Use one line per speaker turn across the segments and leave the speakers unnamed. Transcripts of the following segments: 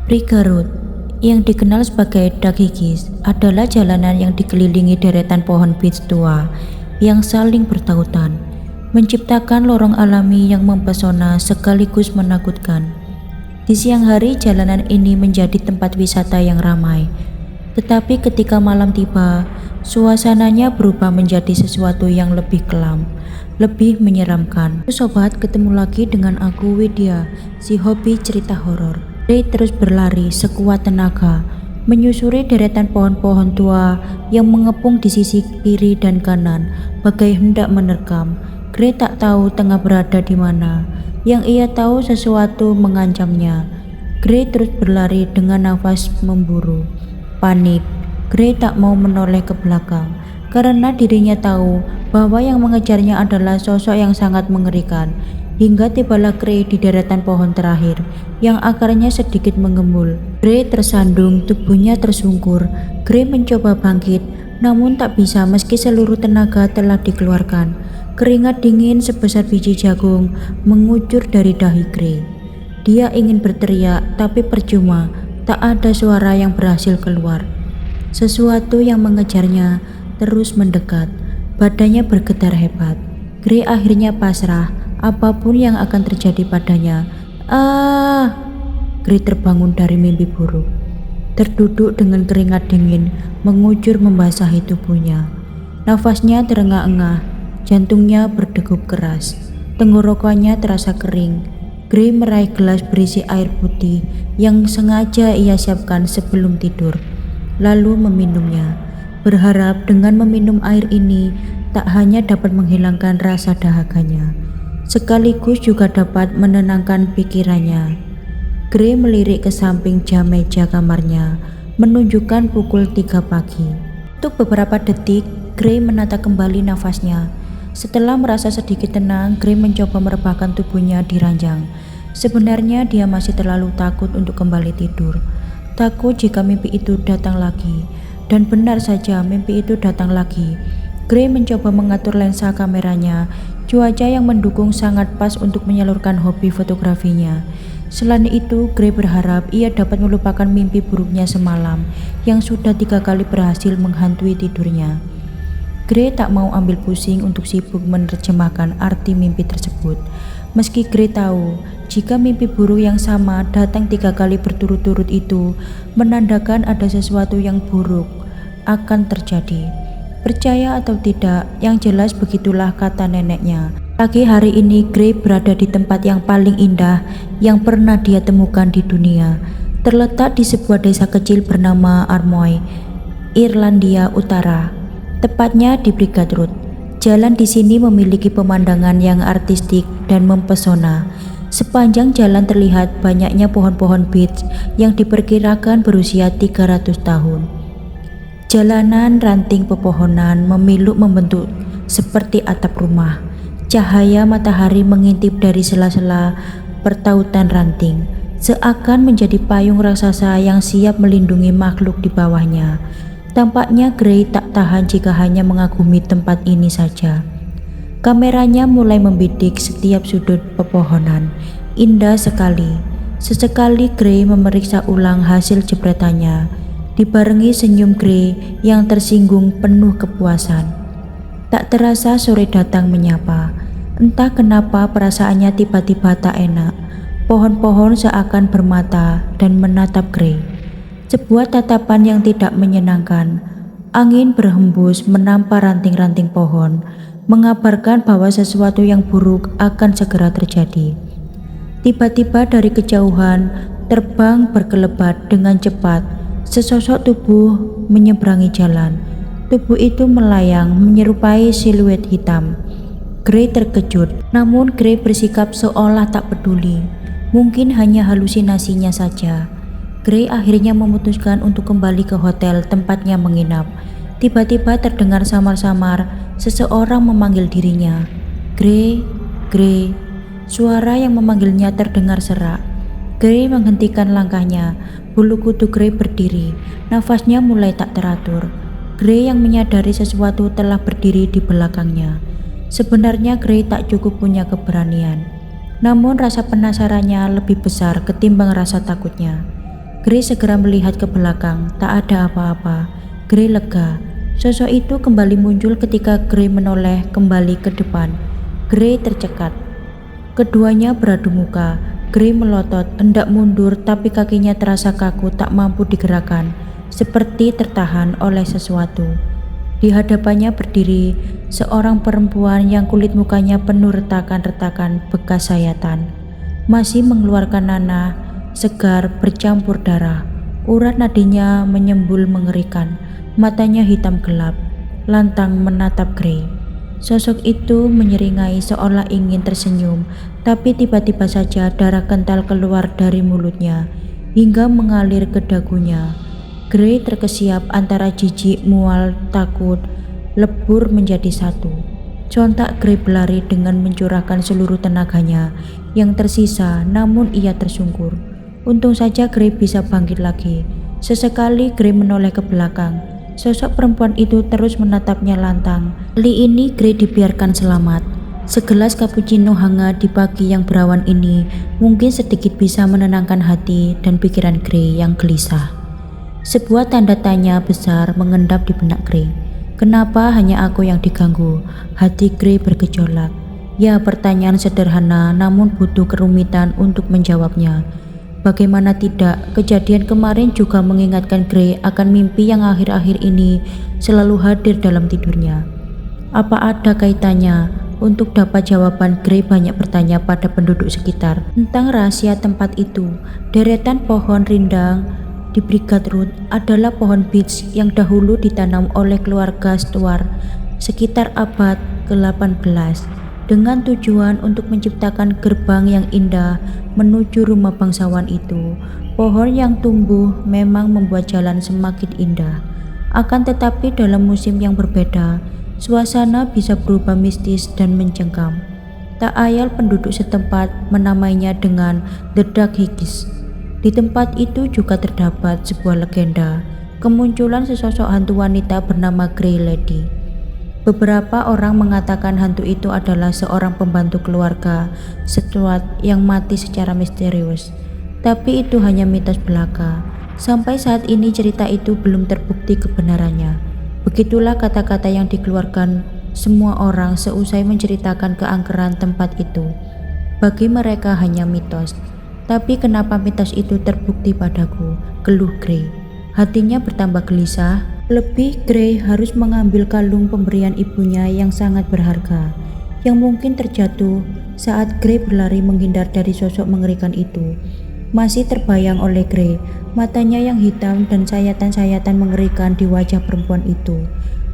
Prigarut, yang dikenal sebagai Daghigis, adalah jalanan yang dikelilingi deretan pohon beech tua yang saling bertautan, menciptakan lorong alami yang mempesona sekaligus menakutkan. Di siang hari, jalanan ini menjadi tempat wisata yang ramai, tetapi ketika malam tiba, suasananya berubah menjadi sesuatu yang lebih kelam, lebih menyeramkan. Sobat, ketemu lagi dengan aku Widya, si hobi cerita horor. Ray terus berlari sekuat tenaga, menyusuri deretan pohon-pohon tua yang mengepung di sisi kiri dan kanan, bagai hendak menerkam. Gray tak tahu tengah berada di mana. Yang ia tahu sesuatu mengancamnya. Gray terus berlari dengan nafas memburu. Panik, Gray tak mau menoleh ke belakang karena dirinya tahu bahwa yang mengejarnya adalah sosok yang sangat mengerikan. Hingga tibalah Gray di deretan pohon terakhir yang akarnya sedikit menggembul. Gray tersandung, tubuhnya tersungkur. Gray mencoba bangkit, namun tak bisa meski seluruh tenaga telah dikeluarkan. Keringat dingin sebesar biji jagung mengucur dari dahi Gray. Dia ingin berteriak, tapi percuma, tak ada suara yang berhasil keluar. Sesuatu yang mengejarnya terus mendekat, badannya bergetar hebat. Gray akhirnya pasrah, apapun yang akan terjadi padanya. Gray terbangun dari mimpi buruk. Terduduk dengan keringat dingin mengucur membasahi tubuhnya. Nafasnya terengah-engah, jantungnya berdegup keras, tenggorokannya terasa kering. Gray meraih gelas berisi air putih yang sengaja ia siapkan sebelum tidur, lalu meminumnya, berharap dengan meminum air ini tak hanya dapat menghilangkan rasa dahaganya, sekaligus juga dapat menenangkan pikirannya. Gray melirik ke samping jam meja kamarnya, menunjukkan pukul 3 pagi. Untuk beberapa detik, Gray menata kembali nafasnya. Setelah merasa sedikit tenang, Gray mencoba merebahkan tubuhnya di ranjang. Sebenarnya dia masih terlalu takut untuk kembali tidur. Takut jika mimpi itu datang lagi. Dan benar saja, mimpi itu datang lagi. Gray mencoba mengatur lensa kameranya. Cuaca yang mendukung sangat pas untuk menyalurkan hobi fotografinya. Selain itu, Gray berharap ia dapat melupakan mimpi buruknya semalam yang sudah 3 kali berhasil menghantui tidurnya. Gray tak mau ambil pusing untuk sibuk menerjemahkan arti mimpi tersebut. Meski Gray tahu, jika mimpi buruk yang sama datang 3 kali berturut-turut itu menandakan ada sesuatu yang buruk akan terjadi. Percaya atau tidak, yang jelas begitulah kata neneknya. Pagi hari ini Gray berada di tempat yang paling indah yang pernah dia temukan di dunia. Terletak di sebuah desa kecil bernama Armoy, Irlandia Utara. Tepatnya di Brigadrut. Jalan di sini memiliki pemandangan yang artistik dan mempesona. Sepanjang jalan terlihat banyaknya pohon-pohon beech yang diperkirakan berusia 300 tahun. Jalanan ranting pepohonan memiluk membentuk seperti atap rumah. Cahaya matahari mengintip dari sela-sela pertautan ranting, seakan menjadi payung raksasa yang siap melindungi makhluk di bawahnya. Tampaknya Gray tak tahan jika hanya mengagumi tempat ini saja. Kameranya mulai membidik setiap sudut pepohonan. Indah sekali. Sesekali Gray memeriksa ulang hasil jepretannya, dibarengi senyum Gray yang tersinggung penuh kepuasan. Tak terasa sore datang menyapa. Entah kenapa perasaannya tiba-tiba tak enak. Pohon-pohon seakan bermata dan menatap Gray. Sebuah tatapan yang tidak menyenangkan. Angin berhembus menampar ranting-ranting pohon, mengabarkan bahwa sesuatu yang buruk akan segera terjadi. Tiba-tiba dari kejauhan, terbang berkelebat dengan cepat, sesosok tubuh menyeberangi jalan. Tubuh itu melayang menyerupai siluet hitam. Gray terkejut, namun Gray bersikap seolah tak peduli. Mungkin hanya halusinasinya saja. Gray akhirnya memutuskan untuk kembali ke hotel tempatnya menginap. Tiba-tiba terdengar samar-samar seseorang memanggil dirinya. Gray, Gray. Suara yang memanggilnya terdengar serak. Gray menghentikan langkahnya. Bulu kuduk Gray berdiri. Nafasnya mulai tak teratur. Gray yang menyadari sesuatu telah berdiri di belakangnya. Sebenarnya Gray tak cukup punya keberanian. Namun rasa penasarannya lebih besar ketimbang rasa takutnya. Gray segera melihat ke belakang, tak ada apa-apa. Gray lega. Sosok itu kembali muncul ketika Gray menoleh kembali ke depan. Gray tercekat. Keduanya beradu muka. Gray melotot, hendak mundur tapi kakinya terasa kaku tak mampu digerakkan, seperti tertahan oleh sesuatu. Di hadapannya berdiri seorang perempuan yang kulit mukanya penuh retakan-retakan bekas sayatan. Masih mengeluarkan nanah segar bercampur darah. Urat nadinya menyembul mengerikan. Matanya hitam gelap, lantang menatap Gray. Sosok itu menyeringai seolah ingin tersenyum, tapi tiba-tiba saja darah kental keluar dari mulutnya hingga mengalir ke dagunya. Gray terkesiap antara jijik, mual, takut, lebur menjadi satu. Sontak Gray berlari dengan mencurahkan seluruh tenaganya yang tersisa, namun ia tersungkur. Untung saja Gray bisa bangkit lagi. Sesekali Gray menoleh ke belakang. Sosok perempuan itu terus menatapnya lantang. Kali ini Gray dibiarkan selamat. Segelas cappuccino hangat di pagi yang berawan ini mungkin sedikit bisa menenangkan hati dan pikiran Gray yang gelisah. Sebuah tanda tanya besar mengendap di benak Gray. Kenapa hanya aku yang diganggu? Hati Gray bergejolak. Ya, pertanyaan sederhana namun butuh kerumitan untuk menjawabnya. Bagaimana tidak, kejadian kemarin juga mengingatkan Gray akan mimpi yang akhir-akhir ini selalu hadir dalam tidurnya. Apa ada kaitannya? Untuk dapat jawaban, Gray banyak bertanya pada penduduk sekitar tentang rahasia tempat itu. Deretan pohon rindang di Brigat Road adalah pohon beech yang dahulu ditanam oleh keluarga Stuart sekitar abad ke-18 dengan tujuan untuk menciptakan gerbang yang indah menuju rumah bangsawan itu. Pohon yang tumbuh memang membuat jalan semakin indah. Akan tetapi dalam musim yang berbeda, suasana bisa berubah mistis dan mencengkam. Tak ayal penduduk setempat menamainya dengan The Dark Higgs. Di tempat itu juga terdapat sebuah legenda, kemunculan sesosok hantu wanita bernama Grey Lady. Beberapa orang mengatakan hantu itu adalah seorang pembantu keluarga Stuart yang mati secara misterius. Tapi itu hanya mitos belaka. Sampai saat ini cerita itu belum terbukti kebenarannya. Begitulah kata-kata yang dikeluarkan semua orang seusai menceritakan keangkeran tempat itu. Bagi mereka hanya mitos. Tapi kenapa mitos itu terbukti padaku? Keluh Grey. Hatinya bertambah gelisah. Lebih, Grey harus mengambil kalung pemberian ibunya yang sangat berharga, yang mungkin terjatuh saat Grey berlari menghindar dari sosok mengerikan itu. Masih terbayang oleh Grey, matanya yang hitam dan sayatan-sayatan mengerikan di wajah perempuan itu.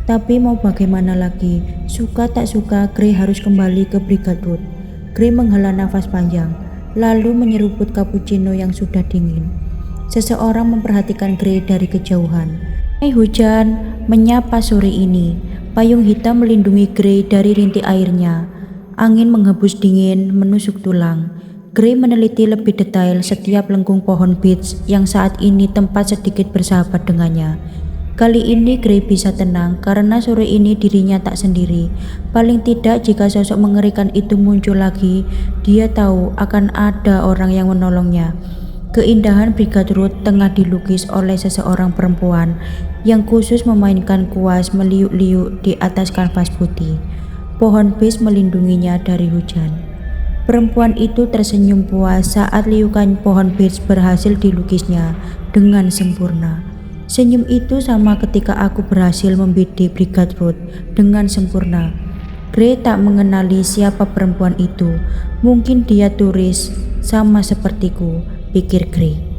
Tapi mau bagaimana lagi, suka tak suka Grey harus kembali ke Brigat Road. Grey menghela nafas panjang, lalu menyeruput cappuccino yang sudah dingin. Seseorang memperhatikan Grey dari kejauhan. Hujan menyapa sore ini. Payung hitam melindungi Grey dari rintik airnya. Angin menghembus dingin menusuk tulang. Grey meneliti lebih detail setiap lengkung pohon beech yang saat ini tempat sedikit bersahabat dengannya. Kali ini Grey bisa tenang karena sore ini dirinya tak sendiri. Paling tidak jika sosok mengerikan itu muncul lagi, dia tahu akan ada orang yang menolongnya. Keindahan Brigat Road tengah dilukis oleh seseorang perempuan yang khusus memainkan kuas meliuk-liuk di atas kanvas putih. Pohon beech melindunginya dari hujan. Perempuan itu tersenyum puas saat liukan pohon beech berhasil dilukisnya dengan sempurna. Senyum itu sama ketika aku berhasil membidik Brigat Road dengan sempurna. Grey tak mengenali siapa perempuan itu. Mungkin dia turis sama sepertiku, pikir Grey.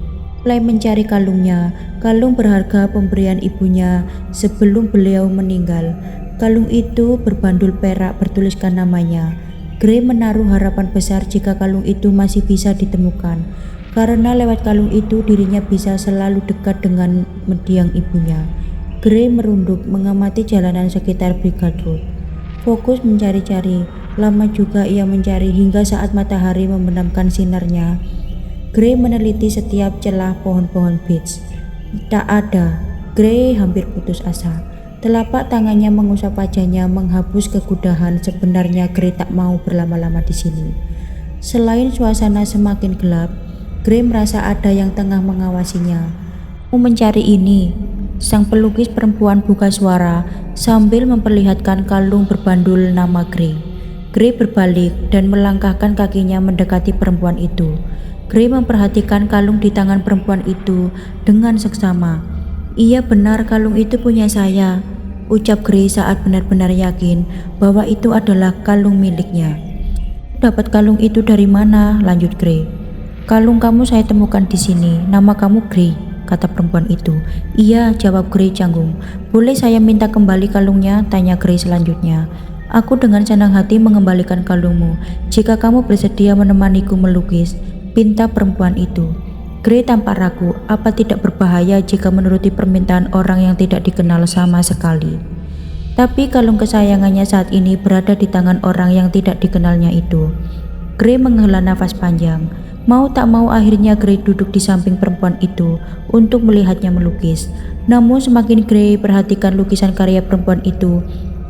Mulai mencari kalungnya, kalung berharga pemberian ibunya sebelum beliau meninggal. Kalung itu berbandul perak bertuliskan namanya. Grey menaruh harapan besar jika kalung itu masih bisa ditemukan, karena lewat kalung itu dirinya bisa selalu dekat dengan mendiang ibunya. Grey merunduk mengamati jalanan sekitar Brigat Road. Fokus mencari-cari, lama juga ia mencari hingga saat matahari membenamkan sinarnya. Grey meneliti setiap celah pohon-pohon beech. Tak ada. Grey hampir putus asa. Telapak tangannya mengusap wajahnya menghapus kegudahan. Sebenarnya Grey tak mau berlama-lama di sini. Selain suasana semakin gelap, Gray merasa ada yang tengah mengawasinya. "Mau mencari ini?" Sang pelukis perempuan buka suara sambil memperlihatkan kalung berbandul nama Gray. Gray berbalik dan melangkahkan kakinya mendekati perempuan itu. Gray memperhatikan kalung di tangan perempuan itu dengan seksama. "Iya benar, kalung itu punya saya," ucap Gray saat benar-benar yakin bahwa itu adalah kalung miliknya. "Dapat kalung itu dari mana?" lanjut Gray. "Kalung kamu saya temukan di sini. Nama kamu Gray," kata perempuan itu. "Iya," jawab Gray canggung. "Boleh saya minta kembali kalungnya?" tanya Gray selanjutnya. "Aku dengan senang hati mengembalikan kalungmu jika kamu bersedia menemaniku melukis," pinta perempuan itu. Gray tampak ragu, apa tidak berbahaya jika menuruti permintaan orang yang tidak dikenal sama sekali. Tapi kalung kesayangannya saat ini berada di tangan orang yang tidak dikenalnya itu. Gray menghela nafas panjang. Mau tak mau akhirnya Gray duduk di samping perempuan itu untuk melihatnya melukis. Namun semakin Gray perhatikan lukisan karya perempuan itu,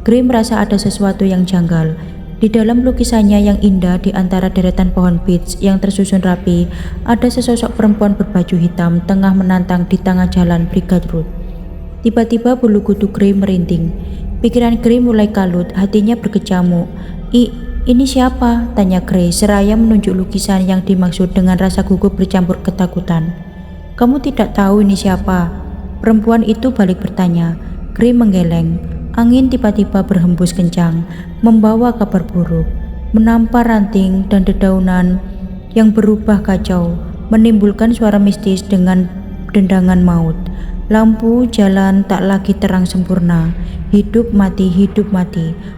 Gray merasa ada sesuatu yang janggal. Di dalam lukisannya yang indah di antara deretan pohon peach yang tersusun rapi, ada sesosok perempuan berbaju hitam tengah menantang di tengah jalan Brigade Road. Tiba-tiba bulu kuduk Gray merinding. Pikiran Gray mulai kalut, hatinya berkecamuk. Ini siapa?" tanya Gray seraya menunjuk lukisan yang dimaksud dengan rasa gugup bercampur ketakutan. "Kamu tidak tahu ini siapa?" perempuan itu balik bertanya. Gray menggeleng. Angin tiba-tiba berhembus kencang, membawa kabar buruk, menampar ranting dan dedaunan yang berubah kacau, menimbulkan suara mistis dengan dendangan maut. Lampu jalan tak lagi terang sempurna, hidup mati,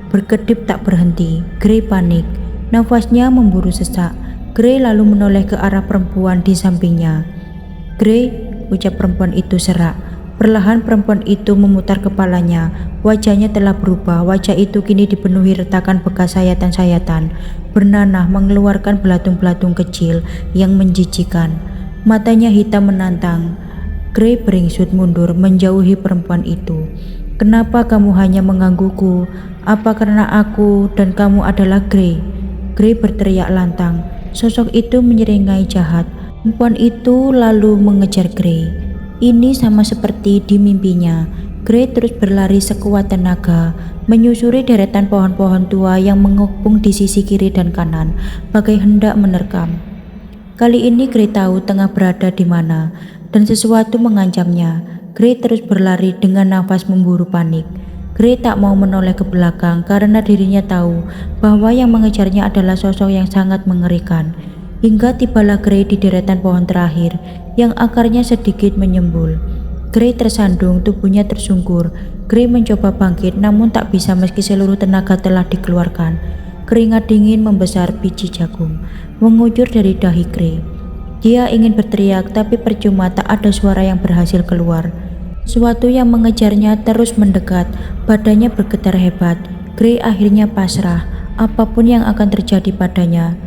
berkedip tak berhenti. Gray panik, nafasnya memburu sesak. Gray lalu menoleh ke arah perempuan di sampingnya. "Gray," ucap perempuan itu serak. Perlahan perempuan itu memutar kepalanya. Wajahnya telah berubah. Wajah itu kini dipenuhi retakan bekas sayatan-sayatan, bernanah mengeluarkan belatung-belatung kecil yang menjijikan. Matanya hitam menantang. Gray beringsut mundur menjauhi perempuan itu. "Kenapa kamu hanya menggangguku? Apa karena aku dan kamu adalah Gray?" Gray berteriak lantang. Sosok itu menyeringai jahat. Perempuan itu lalu mengejar Gray. Ini sama seperti di mimpinya. Gray terus berlari sekuat tenaga, menyusuri deretan pohon-pohon tua yang mengepung di sisi kiri dan kanan, bagai hendak menerkam. Kali ini Gray tahu tengah berada di mana, dan sesuatu mengancamnya. Gray terus berlari dengan nafas memburu panik. Gray tak mau menoleh ke belakang karena dirinya tahu bahwa yang mengejarnya adalah sosok yang sangat mengerikan. Hingga tibalah Gray di deretan pohon terakhir yang akarnya sedikit menyembul. Gray tersandung, tubuhnya tersungkur. Gray mencoba bangkit namun tak bisa meski seluruh tenaga telah dikeluarkan. Keringat dingin membesar biji jagung mengucur dari dahi Gray. Dia ingin berteriak tapi percuma, tak ada suara yang berhasil keluar. Sesuatu yang mengejarnya terus mendekat, badannya bergetar hebat. Gray akhirnya pasrah, apapun yang akan terjadi padanya.